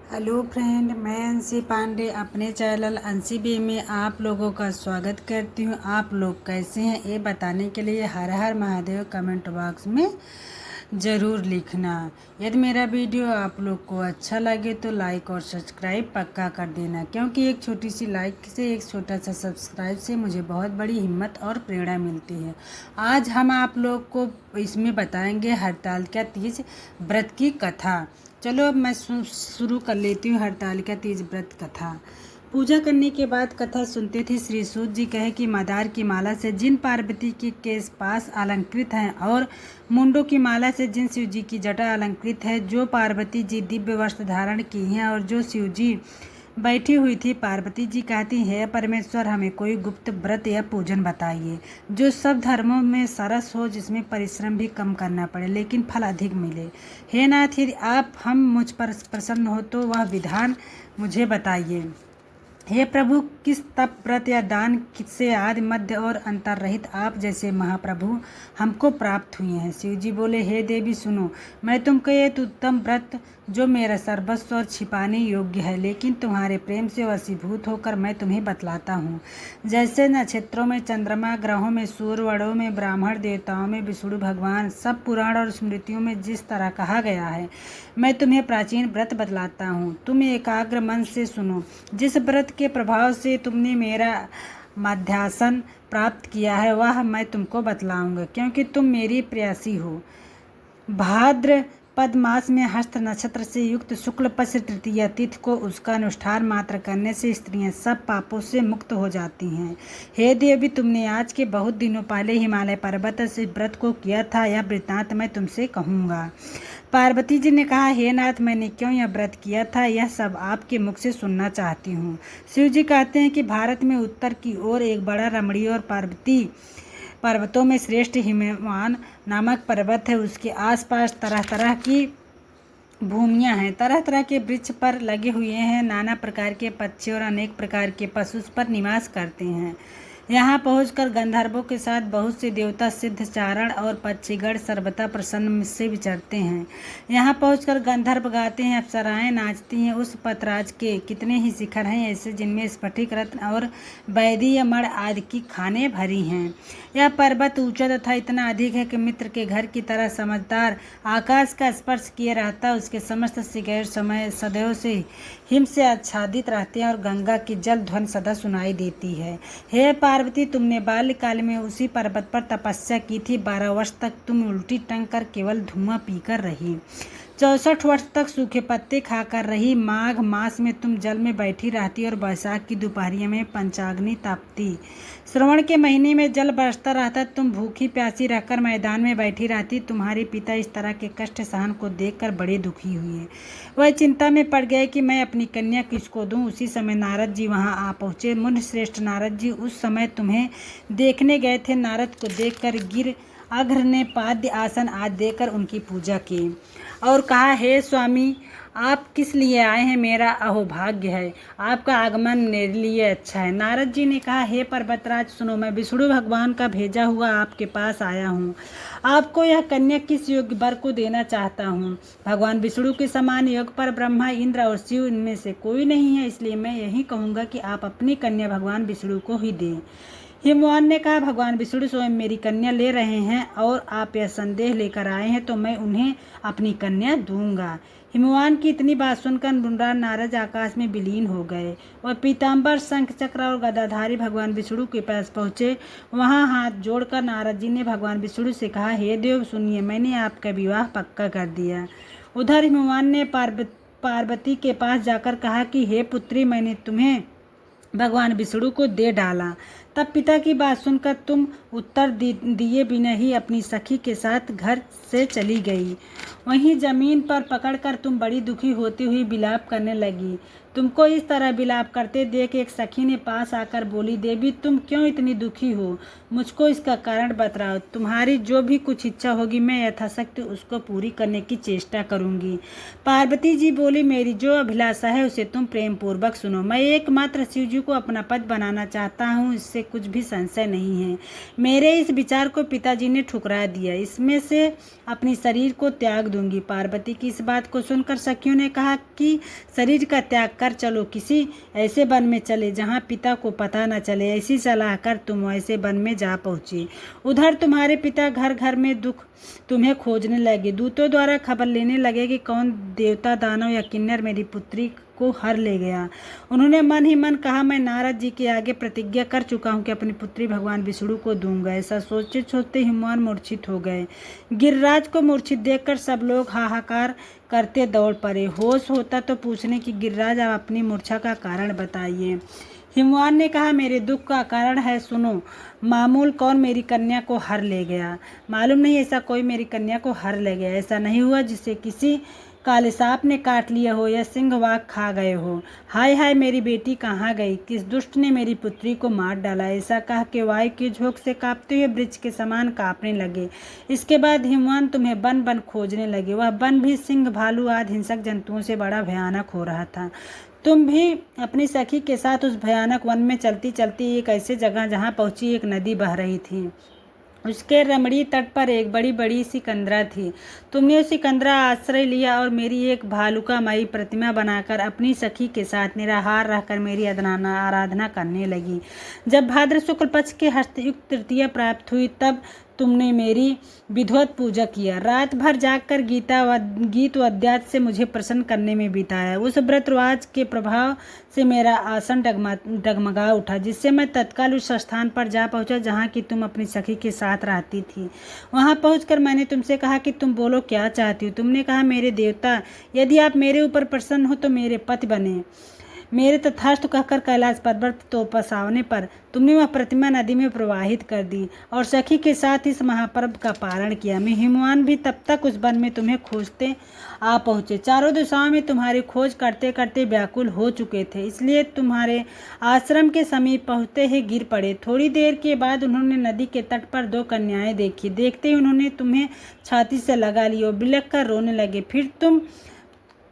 Hello friend, मैं अंशी पांडे अपने चैनल अंशी बी में आप लोगों का स्वागत करती हूँ। आप लोग कैसे हैं ये बताने के लिए हर हर महादेव कमेंट बॉक्स में ज़रूर लिखना। यदि मेरा वीडियो आप लोग को अच्छा लगे तो लाइक और सब्सक्राइब पक्का कर देना, क्योंकि एक छोटी सी लाइक से, एक छोटा सा सब्सक्राइब से मुझे बहुत बड़ी हिम्मत और प्रेरणा मिलती है। आज हम आप लोग को इसमें बताएंगे हरतालिका तीज व्रत की कथा। चलो अब मैं शुरू कर लेती हूँ हरतालिका तीज व्रत कथा। पूजा करने के बाद कथा सुनते थे श्री सूत जी कहे कि मदार की माला से जिन पार्वती के केस पास अलंकृत हैं और मुंडों की माला से जिन शिव जी की जटा अलंकृत है, जो पार्वती जी दिव्य वस्त्र धारण की हैं और जो शिव जी बैठी हुई थी, पार्वती जी कहती है परमेश्वर हमें कोई गुप्त व्रत या पूजन बताइए जो सब धर्मों में सरस हो, जिसमें परिश्रम भी कम करना पड़े लेकिन फल अधिक मिले। हे नाथ, यदि आप हम मुझ पर प्रसन्न हो तो वह विधान मुझे बताइए। हे प्रभु, किस तप व्रत या दान से आदि मध्य और अंतर रहित आप जैसे महाप्रभु हमको प्राप्त हुए हैं। शिव जी बोले, हे देवी सुनो, मैं तुमको ये उत्तम व्रत जो मेरा सर्वस्व और छिपाने योग्य है, लेकिन तुम्हारे प्रेम से वशीभूत होकर मैं तुम्हें बतलाता हूँ। जैसे नक्षत्रों में चंद्रमा, ग्रहों में सूर्य, वड़ों में ब्राह्मण, देवताओं में विष्णु भगवान, सब पुराण और स्मृतियों में जिस तरह कहा गया है, मैं तुम्हें प्राचीन व्रत बतलाता हूँ। तुम एकाग्र मन से सुनो। जिस व्रत के प्रभाव से तुमने मेरा मध्यासन प्राप्त किया है वह मैं तुमको बतलाऊंगा, क्योंकि तुम मेरी प्रेयसी हो। भाद्र पद मास में हस्त नक्षत्र से युक्त शुक्ल पक्ष तृतीया तिथि को उसका अनुष्ठान मात्र करने से स्त्रियां सब पापों से मुक्त हो जाती हैं। हे देवी, तुमने आज के बहुत दिनों पहले हिमालय पर्वत से व्रत को किया था, यह वृत्तांत मैं तुमसे कहूँगा। पार्वती जी ने कहा, हे नाथ, मैंने क्यों यह व्रत किया था यह सब आपके मुख से सुनना चाहती हूँ। शिव जी कहते हैं कि भारत में उत्तर की ओर एक बड़ा रमणीय और पर्वतों में श्रेष्ठ हिमवान नामक पर्वत है। उसके आसपास तरह तरह की भूमियां हैं, तरह तरह के वृक्ष पर लगे हुए हैं, नाना प्रकार के पक्षी और अनेक प्रकार के पशु उस पर निवास करते हैं। यहाँ पहुंचकर गंधर्वों के साथ बहुत से देवता, सिद्ध, चारण और पक्षीगण सर्वथा प्रसन्न से विचरते हैं। यहाँ पहुंचकर गंधर्व गाते हैं, अप्सराएं नाचती हैं। उस पतराज के कितने ही शिखर हैं ऐसे जिनमें स्फटिक, रत्न और वैदीय मण आदि की खानें भरी हैं। यह पर्वत ऊंचा तथा इतना अधिक है कि मित्र के घर की तरह समझदार आकाश का स्पर्श किए रहता, उसके समस्त शिखर समय सदैव से हिम से आच्छादित रहते हैं और गंगा की जल ध्वनि सदा सुनाई देती है। हे पार्वती, तुमने बाल्यकाल में उसी पर्वत पर तपस्या की थी। 12 वर्ष तक तुम उल्टी टंग कर केवल धुआं पीकर रही, 64 वर्ष तक सूखे पत्ते खाकर रही। माघ मास में तुम जल में बैठी रहती और बैसाख की दोपहरियों में पंचाग्नि तापती। श्रवण के महीने में जल बरसता रहता, तुम भूखी प्यासी रहकर मैदान में बैठी रहती। तुम्हारे पिता इस तरह के कष्ट सहन को देखकर बड़े दुखी हुए। वह चिंता में पड़ गए कि मैं अपनी कन्या किसको दूं। उसी समय नारद जी वहां आ पहुंचे। मुनि श्रेष्ठ नारद जी उस समय तुम्हें देखने गए थे। नारद को देखकर गिर अघ्र ने पाद्य आसन आदि देकर उनकी पूजा की और कहा, हे स्वामी, आप किस लिए आए हैं? मेरा अहोभाग्य है, आपका आगमन मेरे लिए अच्छा है। नारद जी ने कहा, हे पर्वतराज सुनो, मैं विष्णु भगवान का भेजा हुआ आपके पास आया हूँ। आपको यह कन्या किस योग्य वर को देना चाहता हूँ। भगवान विष्णु के समान योग पर ब्रह्मा, इंद्र और शिव इनमें से कोई नहीं है, इसलिए मैं यही कहूँगा कि आप अपनी कन्या भगवान विष्णु को ही दें। हिमवान ने कहा, भगवान विष्णु स्वयं मेरी कन्या ले रहे हैं और आप यह संदेह लेकर आए हैं तो मैं उन्हें अपनी कन्या दूंगा। हिमवान की इतनी बात सुनकर मुंडा नारद आकाश में विलीन हो गए और पीताम्बर, शंख चक्र और गदाधारी भगवान विष्णु के पास पहुँचे। वहाँ हाथ जोड़कर नारद जी ने भगवान विष्णु से कहा, हे देव सुनिए, मैंने आपका विवाह पक्का कर दिया। उधर हिमवान ने पार्वती के पास जाकर कहा कि हे पुत्री, मैंने तुम्हें भगवान विष्णु को दे डाला। तब पिता की बात सुनकर तुम उत्तर दिए बिना ही अपनी सखी के साथ घर से चली गई। वहीं जमीन पर पकड़कर तुम बड़ी दुखी होती हुई विलाप करने लगी। तुमको इस तरह विलाप करते देख एक सखी ने पास आकर बोली, देवी, तुम क्यों इतनी दुखी हो? मुझको इसका कारण बतलाओ। तुम्हारी जो भी कुछ इच्छा होगी मैं यथाशक्ति उसको पूरी करने की चेष्टा करूंगी। पार्वती जी बोली, मेरी जो अभिलाषा है उसे तुम प्रेम पूर्वक सुनो। मैं एकमात्र शिव जी को अपना पति बनाना चाहता हूँ। इससे कुछ भी संशय नहीं है। मेरे इस विचार को पिताजी ने ठुकरा दिया। इसमें से अपनी शरीर को त्याग दूंगी। पार्वती की इस बात को सुनकर सखियों ने कहा कि शरीर का त्याग कर चलो, किसी ऐसे वन में चले जहाँ पिता को पता न चले। ऐसी सलाह कर तुम ऐसे वन में जा पहुंची। उधर तुम्हारे पिता घर घर में दुख तुम्हें खोजने लगे। दूतों द्वारा खबर लेने लगे कि कौन देवता, दानव या किन्नर मेरी पुत्री को हर ले गया। उन्होंने मन ही मन कहा, मैं नारद जी के आगे प्रतिज्ञा कर चुका हूँ कि अपनी पुत्री भगवान विष्णु को दूंगा। ऐसा सोचते सोचते हिमवान मूर्छित हो गए। गिरिराज को मूर्छित देखकर सब लोग हाहाकार करते दौड़ पड़े। होश होता तो पूछने कि गिरिराज, आप अपनी मूर्छा का कारण बताइए। हिमवान ने कहा, मेरे दुख का कारण है, सुनो। मामूल कौन मेरी कन्या को हर ले गया? मालूम नहीं ऐसा कोई मेरी कन्या को हर ले गया। ऐसा नहीं हुआ जिसे किसी काले सांप ने काट लिया हो या सिंह वाघ खा गए हो। हाय हाय, मेरी बेटी कहाँ गई? किस दुष्ट ने मेरी पुत्री को मार डाला? ऐसा कह के वायु के झोंक से कांपते हुए वृक्ष के समान कांपने लगे। इसके बाद हिमवान तुम्हें बन बन खोजने लगे। वह बन भी सिंह, भालू आदि हिंसक जंतुओं से बड़ा भयानक हो रहा था। तुम भी अपनी सखी के साथ उस भयानक वन में चलती चलती एक ऐसे जगह जहाँ पहुंची, एक नदी बह रही थी। उसके रमणीय तट पर एक बड़ी बड़ी सिकंदरा थी। तुमने उस सिकंदरा आश्रय लिया और मेरी एक भालुकामयी प्रतिमा बनाकर अपनी सखी के साथ निराहार रहकर मेरी आराधना करने लगी। जब भाद्र शुक्ल पक्ष के हस्तयुक्त तृतीया प्राप्त हुई तब तुमने मेरी विधिवत पूजा किया। रात भर जागकर गीत व अध्यात्म से मुझे प्रसन्न करने में बिताया। उस व्रतराज के प्रभाव से मेरा आसन डगमगा उठा, जिससे मैं तत्काल उस स्थान पर जा पहुंचा जहां की तुम अपनी सखी के साथ रहती थी। वहां पहुंचकर मैंने तुमसे कहा कि तुम बोलो क्या चाहती हो। तुमने कहा, मेरे देवता, यदि आप मेरे ऊपर प्रसन्न हो तो मेरे पति बने। मेरे तथास्तु कहकर कैलाश पर्वत तो पसावने पर तुमने वह प्रतिमा नदी में प्रवाहित कर दी और सखी के साथ इस महापर्व का पारण किया। मैं हिमवान भी तब तक उस वन में तुम्हें खोजते आ पहुँचे। चारों दिशाओं में तुम्हारी खोज करते करते व्याकुल हो चुके थे, इसलिए तुम्हारे आश्रम के समीप पहुँचते ही गिर पड़े। थोड़ी देर के बाद उन्होंने नदी के तट पर दो कन्याएं देखी। देखते ही उन्होंने तुम्हें छाती से लगा लिया और बिलख कर रोने लगे।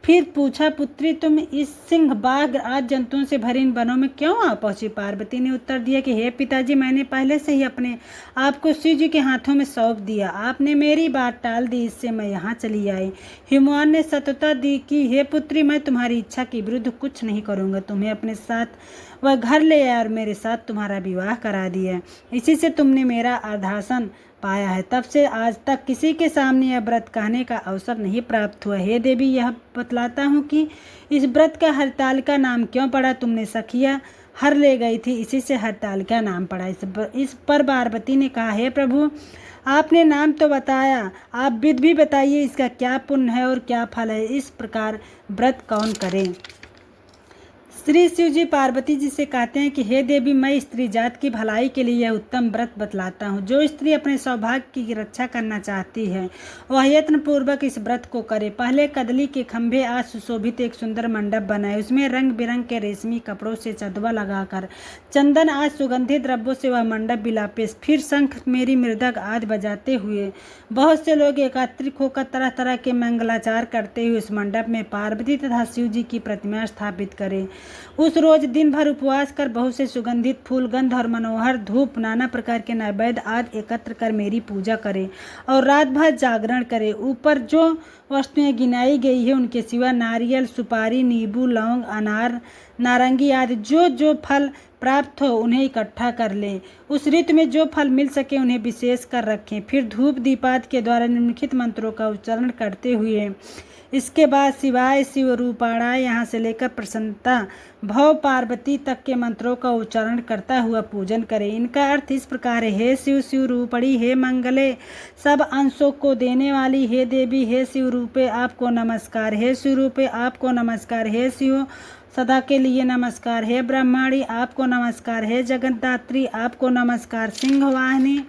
फिर पूछा, पुत्री, तुम इस सिंह, बाघ आदि जंतुओं से भरे इन वनों में क्यों आ पहुंची? पार्वती ने उत्तर दिया कि हे पिताजी, मैंने पहले से ही अपने आप को शिव जी के हाथों में सौंप दिया। आपने मेरी बात टाल दी, इससे मैं यहाँ चली आई। हिमवान ने सत्यता दी कि हे पुत्री, मैं तुम्हारी इच्छा के विरुद्ध कुछ नहीं करूँगा। तुम्हें अपने साथ वह घर ले आया और मेरे साथ तुम्हारा विवाह करा दिया। इसी से तुमने मेरा अर्धासन पाया है। तब से आज तक किसी के सामने यह व्रत कहने का अवसर नहीं प्राप्त हुआ। हे देवी, यह बतलाता हूँ कि इस व्रत का हरतालिका नाम क्यों पड़ा? तुमने सखिया हर ले गई थी, इसी से हरतालिका नाम पड़ा। इस पर पार्वती ने कहा, हे प्रभु, आपने नाम तो बताया, आप विधि भी बताइए, इसका क्या पुण्य है और क्या फल है? इस प्रकार व्रत कौन करे? श्री शिव जी पार्वती जी से कहते हैं कि हे देवी, मैं स्त्री जात की भलाई के लिए यह उत्तम व्रत बतलाता हूँ। जो स्त्री अपने सौभाग्य की रक्षा करना चाहती है वह यत्न पूर्वक इस व्रत को करे। पहले कदली के खंभे आज सुशोभित एक सुंदर मंडप बनाए। उसमें रंग बिरंग के रेशमी कपड़ों से चंदवा लगाकर चंदन आज सुगंधित द्रव्यों से वह मंडप बिलापे। फिर शंख, मेरी मृदंग आदि बजाते हुए बहुत से लोग एकत्रित होकर तरह तरह के मंगलाचार करते हुए उस मंडप में पार्वती तथा शिव जी की प्रतिमा स्थापित करें। उस रोज दिन भर उपवास कर बहुत से सुगंधित फूल, गंध और मनोहर धूप, नाना प्रकार के नैवेद्य आदि एकत्र कर मेरी पूजा करें और रात भर जागरण करें। ऊपर जो वस्तुएं गिनाई गई है उनके सिवा नारियल, सुपारी, नींबू, लौंग, अनार, नारंगी आदि जो जो फल प्राप्त हो उन्हें इकट्ठा कर लें। उस ऋतु में जो फल मिल सके उन्हें विशेष कर रखें। फिर धूप दीपाद के द्वारा निम्नलिखित मंत्रों का उच्चारण करते हुए इसके बाद शिवाय, शिव रूपाणाय, यहाँ से लेकर प्रसन्नता भव पार्वती तक के मंत्रों का उच्चारण करता हुआ पूजन करें। इनका अर्थ इस प्रकार है, हे शिव, शिव रूपणी, हे मंगले, सब अंशों को देने वाली, हे देवी, हे शिव रूपे आपको नमस्कार, हे शिव रूपे आपको नमस्कार, हे शिव सदा के लिए नमस्कार, हे ब्रह्माणी आपको नमस्कार, हे जगन्धात्री आपको नमस्कार, सिंह वाहिनी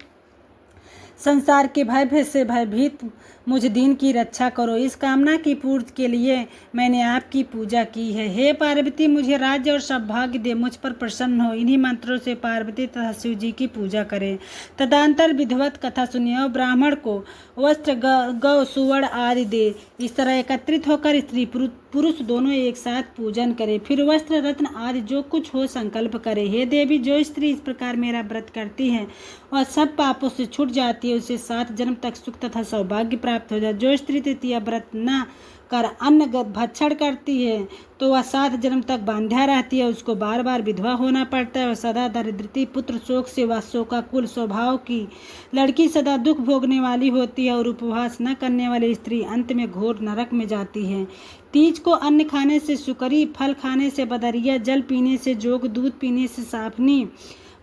संसार के भय से भयभीत मुझ दिन की रक्षा करो। इस कामना की पूर्ति के लिए मैंने आपकी पूजा की है। हे पार्वती, मुझे राज्य और सौभाग्य दे, मुझ पर प्रसन्न हो। इन्हीं मंत्रों से पार्वती तथा शिव जी की पूजा करें। तदंतर विधिवत कथा सुनिए और ब्राह्मण को वस्त्र, गौ, सुवर्ण आदि दे। इस तरह एकत्रित होकर स्त्री पुरुष दोनों एक साथ पूजन करें। फिर वस्त्र, रत्न आदि जो कुछ हो संकल्प करे। हे देवी, जो स्त्री इस प्रकार मेरा व्रत करती है और सब पापों से छूट जाती है, उसे 7 जन्म तक सुख तथा सौभाग्य प्राप्त हो जाए। जो स्त्री तृतीय व्रत न कर अन्न भक्षण करती है तो वह 7 जन्म तक बांध्या रहती है, उसको बार बार विधवा होना पड़ता है और सदा दरिद्रती, पुत्र शोक से वह शोकाकुल स्वभाव की लड़की सदा दुख भोगने वाली होती है और उपवास न करने वाली स्त्री अंत में घोर नरक में जाती है। तीज को अन्न खाने से सुकरी, फल खाने से बदरिया, जल पीने से जोग, दूध पीने से साफनी,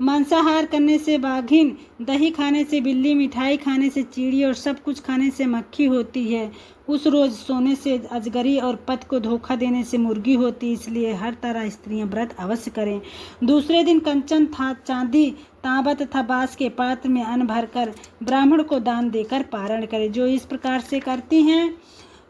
मांसाहार करने से बाघिन, दही खाने से बिल्ली, मिठाई खाने से चीड़ी और सब कुछ खाने से मक्खी होती है। उस रोज सोने से अजगरी और पति को धोखा देने से मुर्गी होती। इसलिए हर तरह स्त्रियां व्रत अवश्य करें। दूसरे दिन कंचन था चांदी, तांबा तथा बांस के पात्र में अन्न भरकर ब्राह्मण को दान देकर पारण करें। जो इस प्रकार से करती हैं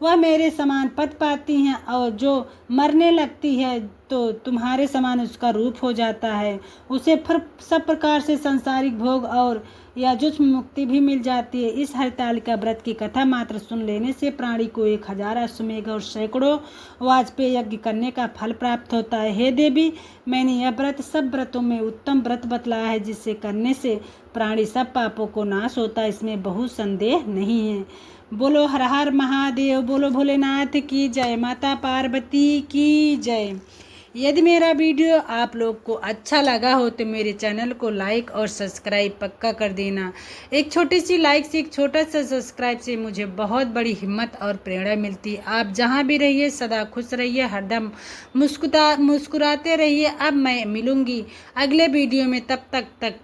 वह मेरे समान पद पाती हैं और जो मरने लगती है तो तुम्हारे समान उसका रूप हो जाता है। उसे फिर सब प्रकार से सांसारिक भोग और या जुष्म मुक्ति भी मिल जाती है। इस हरितालिका व्रत की कथा मात्र सुन लेने से प्राणी को 1000 अश्वमेघ और सैकड़ों वाजपेय यज्ञ करने का फल प्राप्त होता है। हे देवी, मैंने यह व्रत सब व्रतों में उत्तम व्रत बतलाया है, जिससे करने से प्राणी सब पापों को नाश होता है। इसमें बहुत संदेह नहीं है। बोलो हर हर महादेव, बोलो भोलेनाथ की जय, माता पार्वती की जय। यदि मेरा वीडियो आप लोग को अच्छा लगा हो तो मेरे चैनल को लाइक और सब्सक्राइब पक्का कर देना। एक छोटी सी लाइक से, एक छोटा सा सब्सक्राइब से मुझे बहुत बड़ी हिम्मत और प्रेरणा मिलती है। आप जहाँ भी रहिए सदा खुश रहिए, हरदम मुस्कुराते रहिए। अब मैं मिलूँगी अगले वीडियो में, तब तक